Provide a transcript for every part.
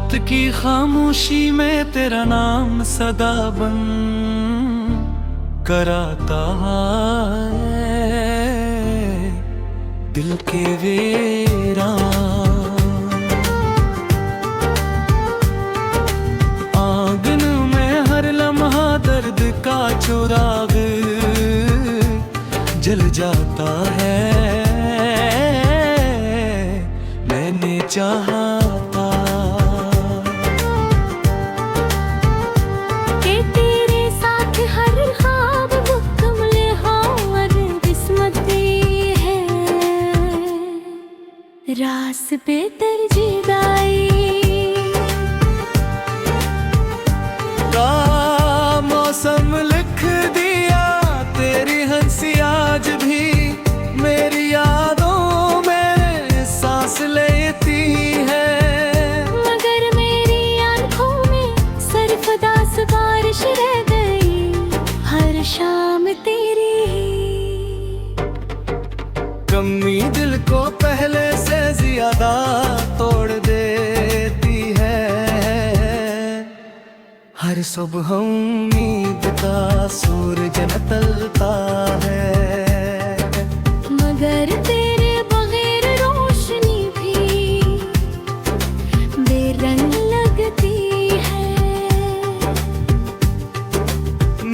रात की खामोशी में तेरा नाम सदा बन कराता है दिल के वीरान। आंगन में हर लम्हा दर्द का चुराग जल जाता है। मैंने चाहा रास पे तरजीदाई का मौसम लिख दिया तेरी हंसी आज भी मेरी यादों में सांस लेती है। मगर मेरी आंखों में सरफदास बारिश रह गई हर शाम तेरी। कमी दिल को पहले से ज्यादा तोड़ देती है। हर सुबह उम्मीद का सूरज निकलता है। मगर तेरे बगैर रोशनी भी बेरंग लगती है।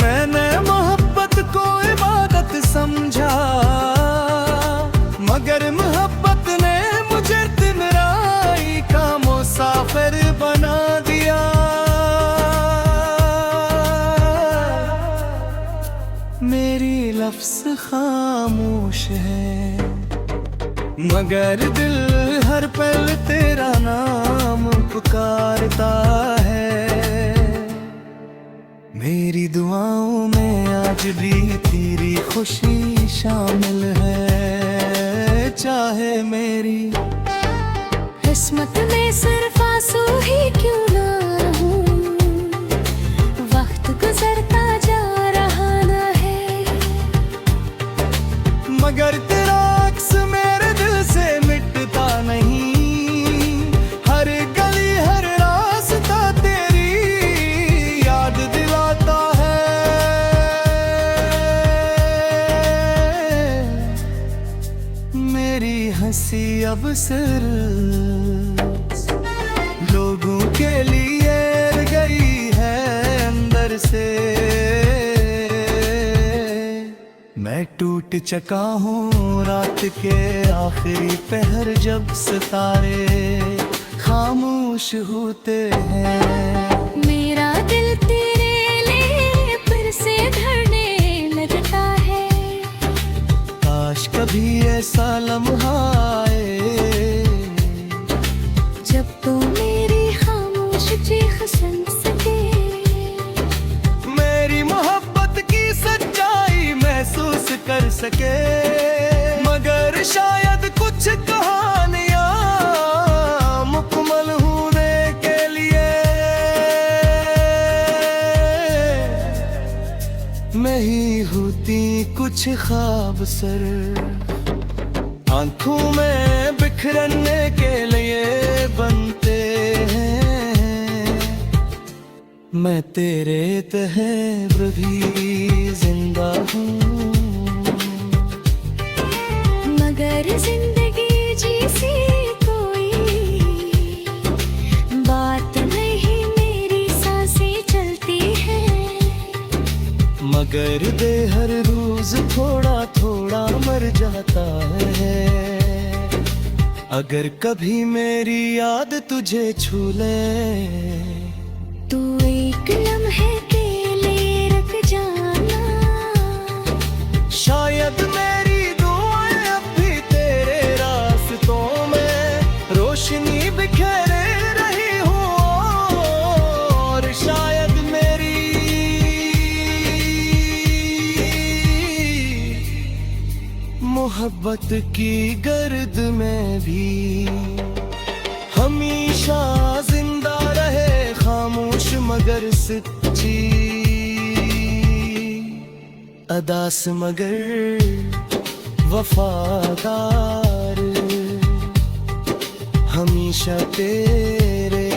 मैंने मोहब्बत को इबादत समझा मगर मोहब्बत ने मुझे तिनराई का मुसाफिर बना दिया। मेरी लफ्ज़ खामोश है मगर दिल हर पल तेरा नाम पुकारता है। मेरी दुआओं में आज भी तेरी खुशी शामिल है। चाहे मेरी किस्मत में सिर्फ आंसू ही क्यों ना हो, वक्त गुजरता जा रहा ना है। मगर तेरा अक्स मेरे दिल से मिटता नहीं। हर गली हर रास्ता तेरी याद दिलाता है। मेरी हंसी अब सिर्फ लोगों के लिए गई है अंदर से। मैं टूट चुका हूँ रात के आखिरी पहर जब सितारे खामोश होते हैं। मेरा दिल तेरे लिए फिर से धड़ने लगता है। काश कभी ऐसा लम्हा आए जब तो मेरी खामोश चीख सुन सके। मेरी मोहब्बत की सच्चाई महसूस कर सके। मगर शायद कुछ कहानियां मुकम्मल होने के लिए नहीं होती कुछ ख्वाब सर आंखों में बिखरने के लिए बनते हैं। मैं तेरे तहत भी जिंदा हूँ मगर जिंदगी जैसी कोई बात नहीं मेरी सांसें चलती है। मगर दे हर रोज थोड़ा थोड़ा मर जाता है। अगर कभी मेरी याद तुझे छू ले तू एक लम्हे के लिए रुक जाना। शायद मेरी दुआएं अब भी तेरे रास्तों में रोशनी बिखेरे रही हो। और शायद मेरी मोहब्बत की गर्द में भी हमेशा जिंदा रहे खामोश मगर सच्ची अदास मगर वफादार हमेशा तेरे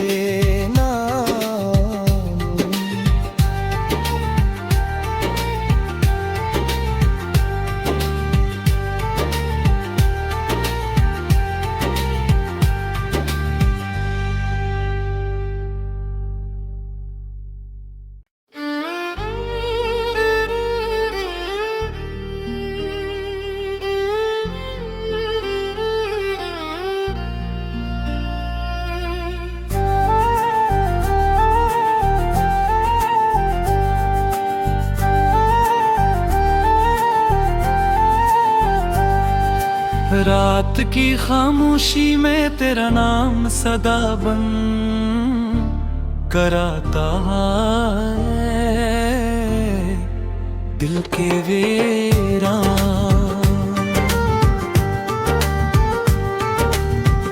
रात की खामोशी में तेरा नाम सदा बन कराता है दिल के वीरान।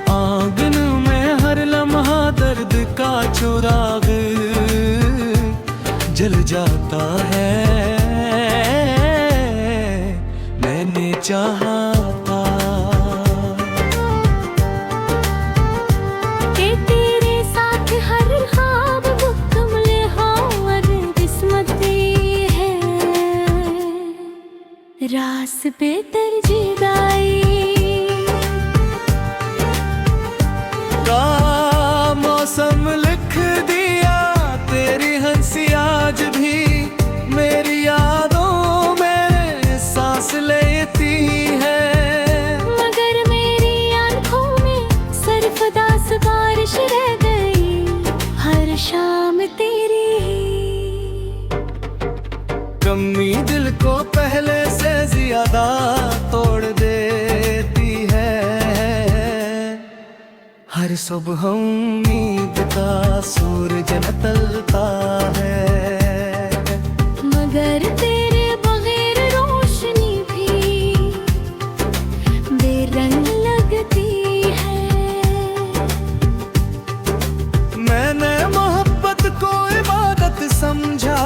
आंगन में हर लम्हा दर्द का चुराग जल जाता है, मैंने चाहा रास पे तरजीदाई का मौसम लिख दिया तेरी हंसी आज भी मेरी यादों में सांस लेती है। मगर मेरी आंखों में सरफदास बारिश रह गई हर शाम तेरी। कमी दिल को पहले से ज्यादा तोड़ देती है, हर सुबह उम्मीद का सूरज निकलता है। मगर तेरे बगैर रोशनी भी बेरंग लगती है। मैंने मोहब्बत को इबादत समझा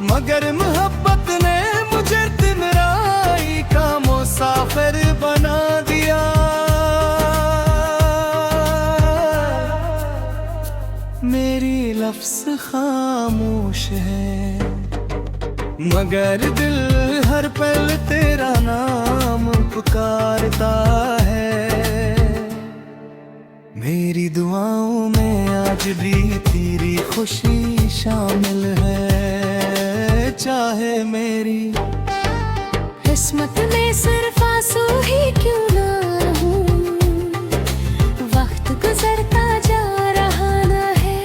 मगर मोहब्बत ने मुझे तिमराई का मुसाफिर बना दिया। मेरी लफ्ज़ खामोश है मगर दिल हर पल तेरा नाम पुकारता है। मेरी दुआओं में आज भी तेरी खुशी शामिल है, चाहे मेरी किस्मत में सिर्फ आंसू ही क्यों ना हूँ, वक्त गुजरता जा रहा ना है।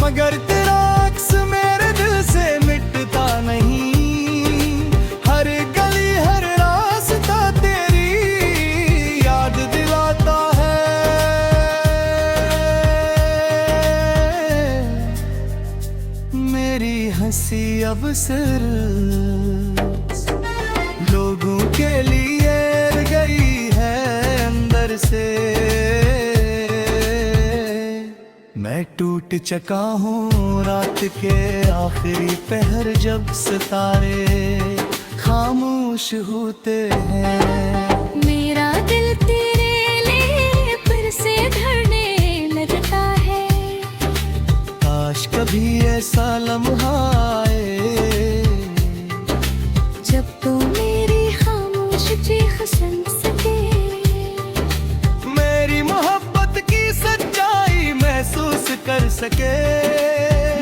मगर तेरा अक्स मेरे दिल से मिटता नहीं, हर गली हर रास्ता तेरी याद दिलाता है। मेरी हंसी अब सिर्फ लोगों के लिए गई है अंदर से। मैं टूट चका हूँ रात के आखिरी पहर जब सितारे खामोश होते हैं। मेरा दिल तेरे लिए फिर से धड़ने लगता है। काश कभी ऐसा लम्हा आए जब तो मेरी खामोश चीख सुन सके। मेरी मोहब्बत की सच्चाई महसूस कर सके।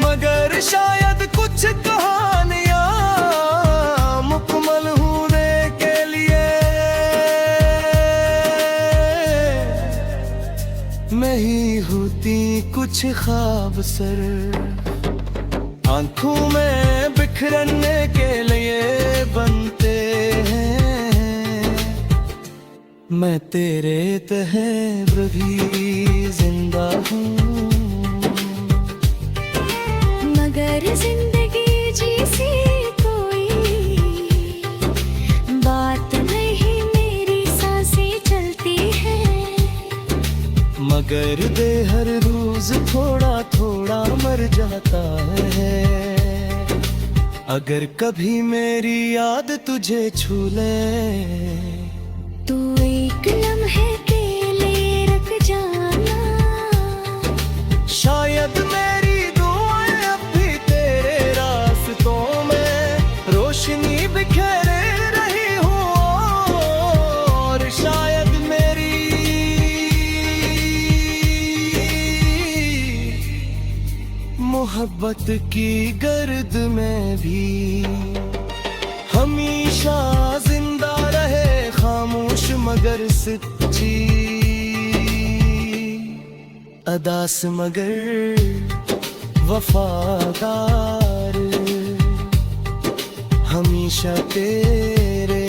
मगर शायद कुछ कहानियां मुकम्मल होने के लिए नहीं होती कुछ ख्वाब सर आंखों में बिखरने के लिए बनते हैं। मैं तेरे तहत भी जिंदा हूँ मगर जिंदगी जैसी कोई बात नहीं, मेरी सांसें चलती है। मगर दे हर रोज थोड़ा थोड़ा मर जाता है। अगर कभी मेरी याद तुझे छू ले तू एक लम्हे के लिए रुक जाना। शायद मेरी दुआएं अब भी तेरे रास्तों में रोशनी बिखेरे रही हो, और शायद मेरी मोहब्बत की गर्द में भी हमेशा जिंदा रहे खामोश मगर सच्ची अदास मगर वफादार हमेशा तेरे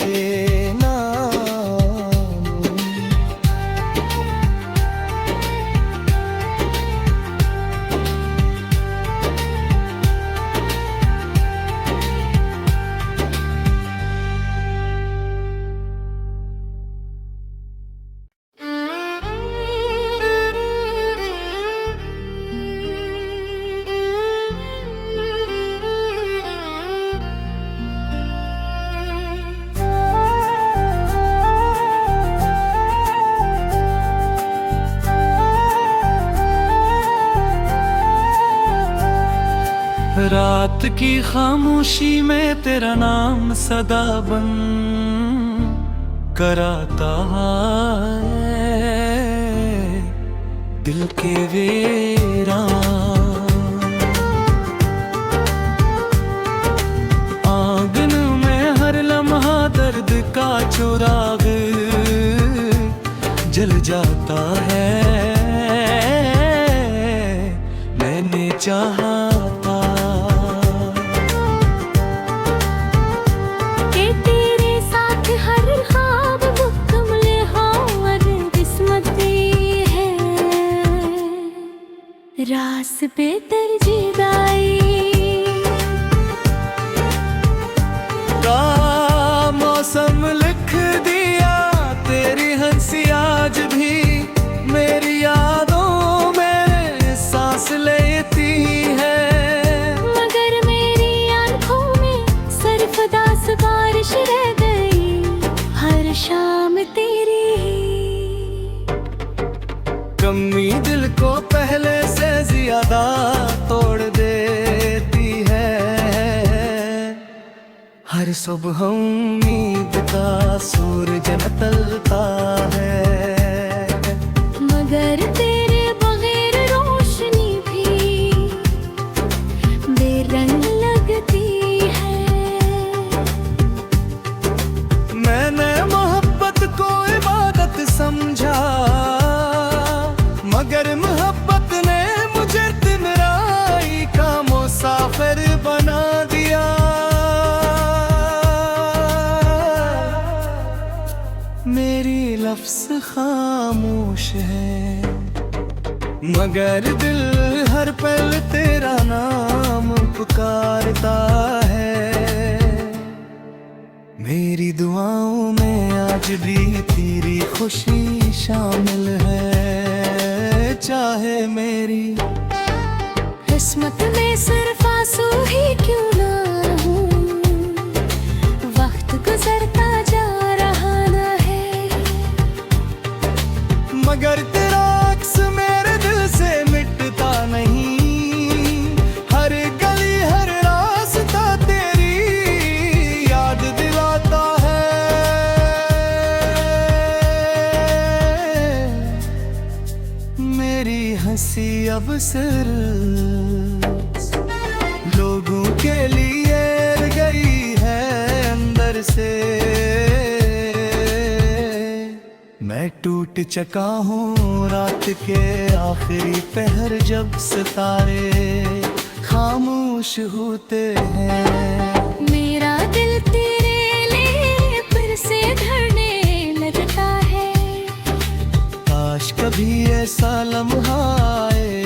रात की खामोशी में तेरा नाम सदा बन कराता है दिल के वीरान। आंगन में हर लम्हा दर्द का चुराग जल जाता है। मैंने चाहा था कि तेरे साथ हर ख्वाब मुकम्मल हो और किस्मती है रास पे तरजीदाई का मौसम लिख दिया तेरी हंसी आज भी मेरी यादों में सांस लेती है। मगर मेरी आंखों में सरफदास बारिश रह गई हर शाम तेरी कमी दिल को पहले से ज्यादा तोड़ देती है। हर सुबह उम्मीद का सूरज निकलता है मगर तेरे बगैर रोशनी भी बेरंग लगती है। मैंने मोहब्बत को इबादत समझा मगर मोहब्बत ने मुझे तिनराई का मुसाफिर बना दिया। मेरी लफ्ज़ खामोश है मगर दिल हर पल तेरा नाम पुकारता है। मेरी दुआओं में आज भी तेरी खुशी शामिल है चाहे मेरी किस्मत में सिर्फ आंसू ही क्यों ना हो वक्त गुजरता जा रहा ना है मगर तेरा अक्स मेरे दिल से मिटता नहीं। हर गली हर रास्ता तेरी याद दिलाता है। मेरी हंसी अब सिर्फ लोगों के लिए गई है अंदर से। मैं टूट चका हूँ रात के आखिरी पहर जब सितारे खामोश होते हैं। मेरा दिल तेरे लिए फिर से धड़ने लगता है। काश कभी ऐसा लम्हा आए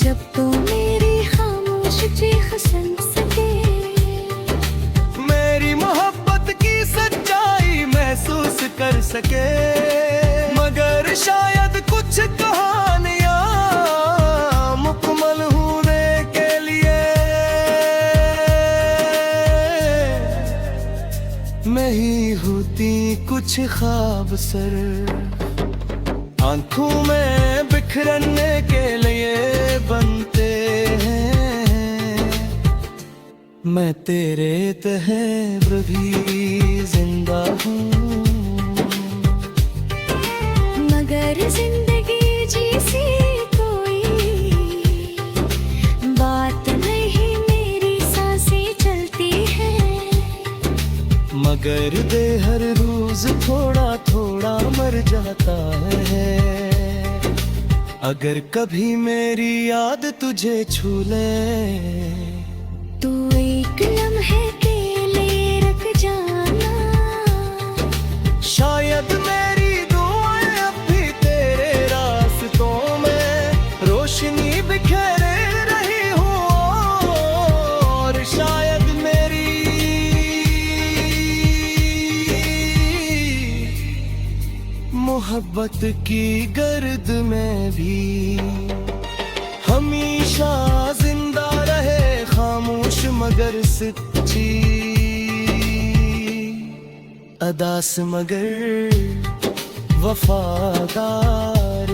जब तो मेरी खामोश चीख सुन सके मेरी मोहब्बत की सच्चाई महसूस कर सके। मगर शायद कुछ कहानियां मुकम्मल होने के लिए नहीं होती कुछ ख्वाब सर आंखों में बिखरने के लिए बनते हैं। मैं तेरे तहत भी जिंदा हूँ मगर जिंदगी जैसी कोई बात नहीं मेरी सांसें चलती है। मगर दे हर रोज थोड़ा थोड़ा मर जाता है। अगर कभी मेरी याद तुझे छू ले तू एक लम्हे के लिए रुक जाना शायद मेरी दुआएं अब भी तेरे रास्तों में रोशनी बिखेरे रही हो। और शायद मेरी मोहब्बत की गर्द में भी हमेशा जिंदा रहे खामोश मगर सच्ची अदास मगर वफादार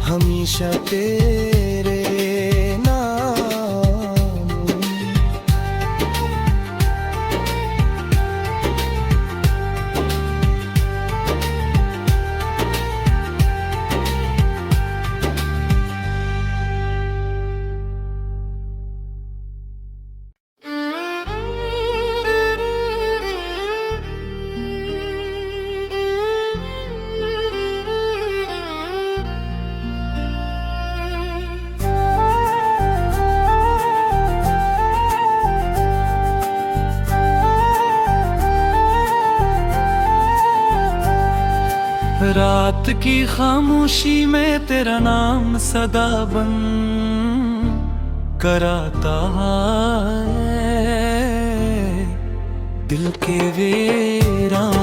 हमेशा तेरे रात की खामोशी में तेरा नाम सदा बन कराता है दिल के वीरान।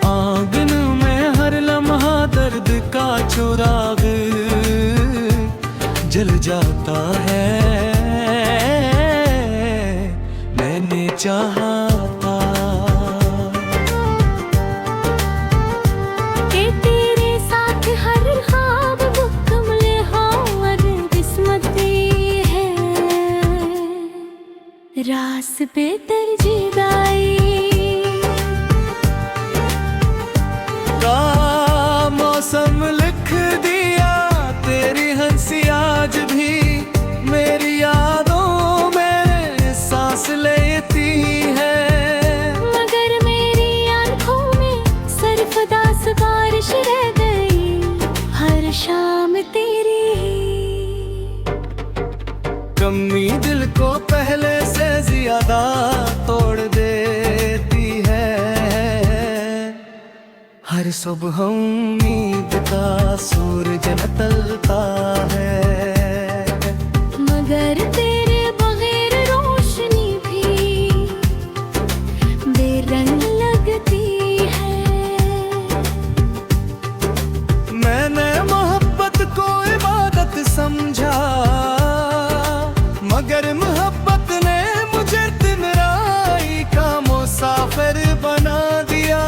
आंगन में हर लम्हा दर्द का चुराग जल जाता है, मैंने चाहा था कि तेरे साथ हर ख्वाब मुकम्मल हो और किस्मती है रास पे तरजीदाई का मौसम लिख दिया तेरी हंसी आज भी मेरी यादों में सांस लेती है। मगर मेरी आंखों में सरफदास बारिश रह गई हर शाम तेरी। कमी दिल को पहले से ज्यादा तोड़ देती है, हर सुबह उम्मीद का सूरज निकलता है। मगर तेरे बगैर रोशनी भी बेरंग लगती है। मैंने मोहब्बत को इबादत समझा, मगर मोहब्बत ने मुझे तिमराई का मुसाफिर बना दिया।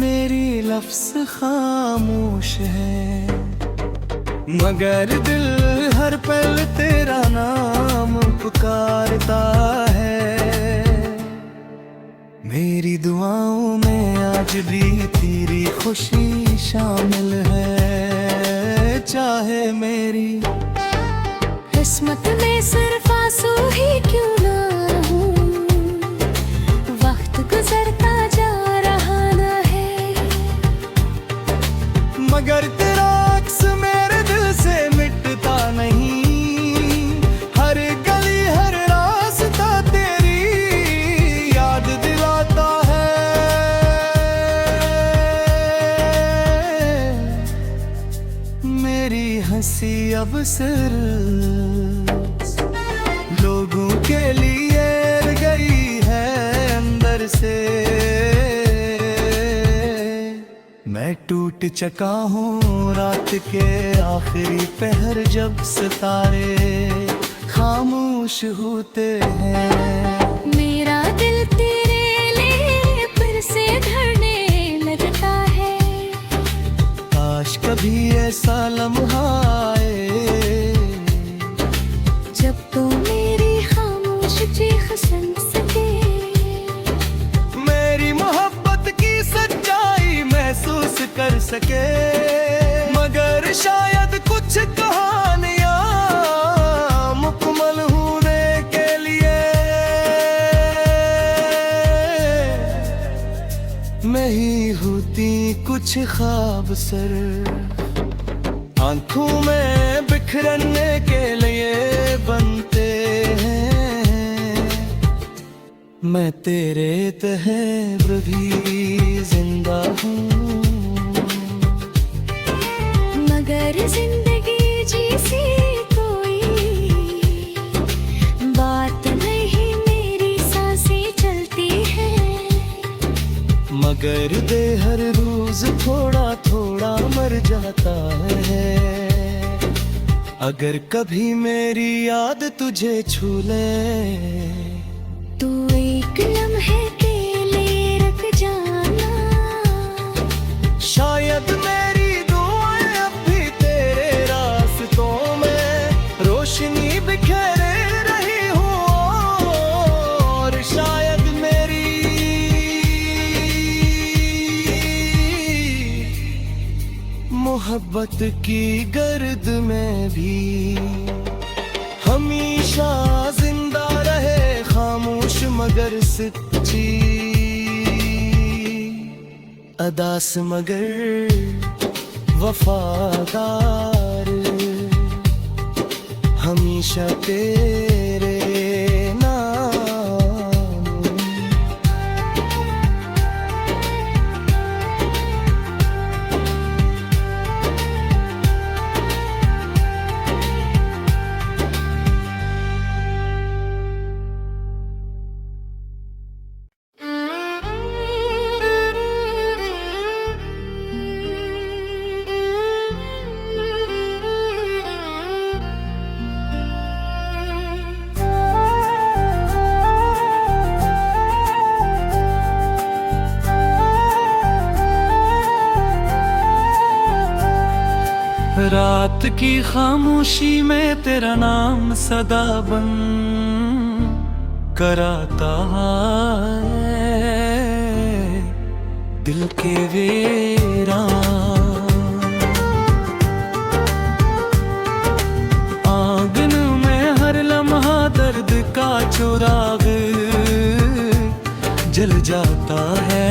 मेरी लफ्ज़ खामोश है, मगर दिल हर पल तेरा नाम पुकारता है। मेरी दुआओं में आज भी तेरी खुशी शामिल है, चाहे मेरी किस्मत में सिर्फ आंसू ही क्यों ना हो, वक्त गुजरता जा रहा ना है। मगर तेरा अक्स मेरे दिल से मिटता नहीं, हर गली हर रास्ता तेरी याद दिलाता है। मेरी हंसी अब सिर्फ लोगों के लिए गई है अंदर से। मैं टूट चका हूँ रात के आखिरी पहर, जब सितारे खामोश होते हैं। मेरा दिल तेरे लिए फिर से धड़ने लगता है। काश कभी ऐसा लम्हा आए जब तो मेरी खामोश चीख सुन सके, मेरी मोहब्बत की सच्चाई महसूस कर सके। मगर शायद कुछ कहानियां मुकम्मल होने के लिए मैं ही होती कुछ ख्वाब सर, आंखों में बिखरने के लिए बनते हैं। मैं तेरे तहत भी जिंदा हूँ, मगर जिंदगी जैसी कोई बात नहीं, मेरी सांसें चलती है। मगर दे हर रोज थोड़ा थोड़ा मर जाता है। अगर कभी मेरी याद तुझे छू ले, तू एक लम्हे के लिए रुक जाना। शायद मेरी दुआएं अब भी तेरे रास्तों में रोशनी बिखेरे रही हो, और शायद मेरी मोहब्बत की गर्द में भी हमेशा जिंदा रहे खामोश मगर सच्ची अदास मगर वफादार, हमेशा तेरे रात की खामोशी में तेरा नाम सदा बन कराता है दिल के वीरान। आंगन में हर लम्हा दर्द का चुराग जल जाता है।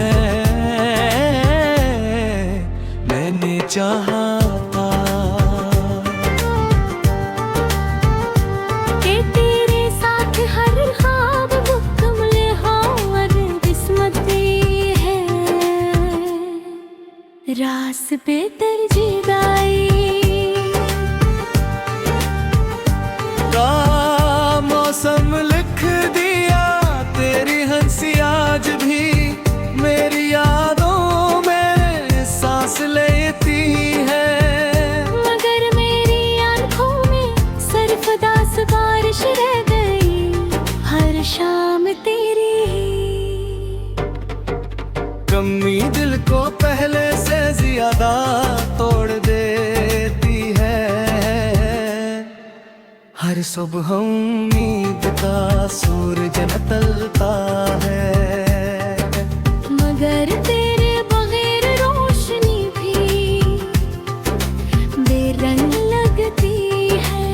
मैंने चाहा कि तेरे साथ हर ख्वाब मुकम्मल हो और किस्मती है रास पे तरजीदाई का मौसम लिख दिया तेरी हंसी आज भी मेरी यादों में सांस लेती है। मगर मेरी आंखों में सरफदास बारिश रह गई हर शाम तेरी कमी दिल को पहले से ज्यादा तोड़ देती है। हर सुबह उम्मीद का सूरज निकलता है मगर तेरे बगैर रोशनी भी बेरंग लगती है।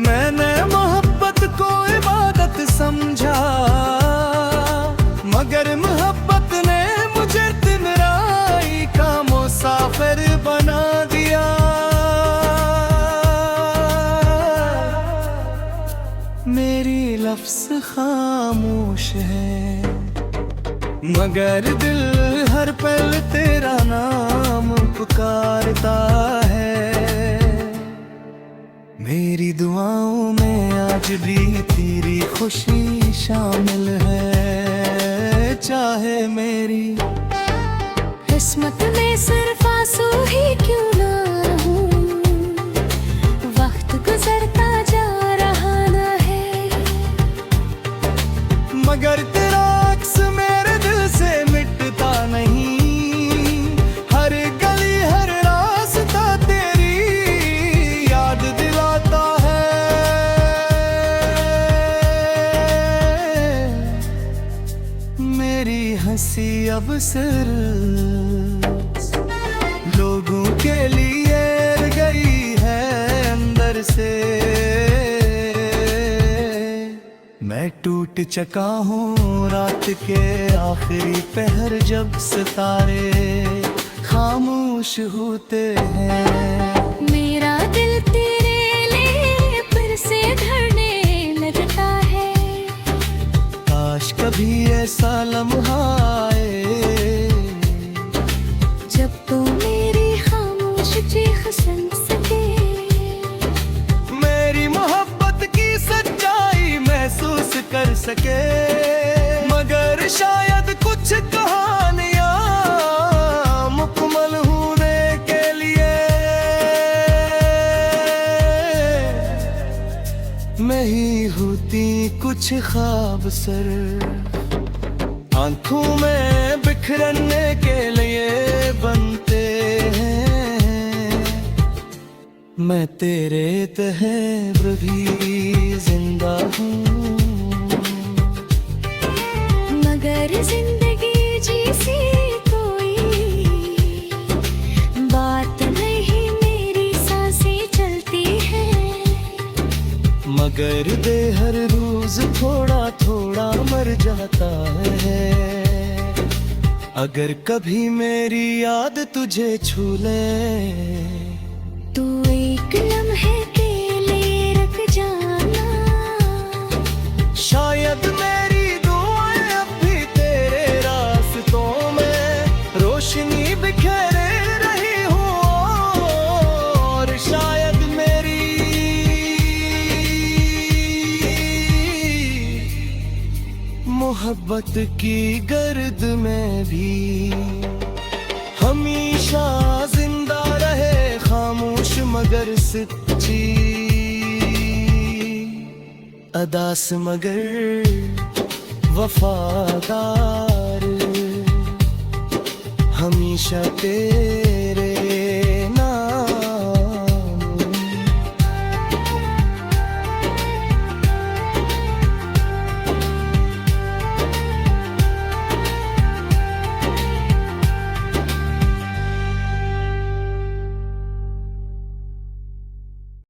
मैंने मोहब्बत को इबादत समझा मगर मोहब्बत ने मुझे तिनराई का मुसाफिर बना दिया। मेरी लफ्ज़ खामोश है मगर दिल हर पल तेरा नाम पुकारता है। मेरी दुआओं में आज भी तेरी खुशी शामिल है चाहे मेरी किस्मत में सिर्फ आंसू ही क्यों ना हो वक्त गुजरता जा रहा ना है मगर तेरा अक्स मेरे दिल से मिटता नहीं। हर गली हर रास्ता तेरी याद दिलाता है। मेरी हंसी अब सिर्फ लोगों के लिए गई है अंदर से। मैं टूट चका हूँ रात के आखिरी पहर जब सितारे खामोश होते हैं। मेरा दिल तेरे लिए फिर से धड़ने लगता है। काश कभी ऐसा लम्हा आए जब तो मेरी खामोश चीख सुन सके मेरी मोहब्बत की सच्चाई महसूस कर सके। मगर शायद कुछ कहानियां मुकम्मल होने के लिए मैं ही होती कुछ ख्वाब सर आंखों में बिखरने के लिए बनते हैं। मैं तेरे तहत भी जिंदा हूँ मगर जिंदगी जैसी कोई बात नहीं मेरी सांसें चलती है। मगर दे हर रोज थोड़ा थोड़ा मर जाता है। अगर कभी मेरी याद तुझे छू ले तू एक लम्हे के लिए रुक जाना शायद मेरी दुआएं अब भी तेरे रास्तों में रोशनी बिखेरे रही हो। और शायद मेरी मोहब्बत की गर्द में भी हमेशा जिंदा रहे खामोश मगर सच्ची अदास मगर वफादार हमेशा तेरे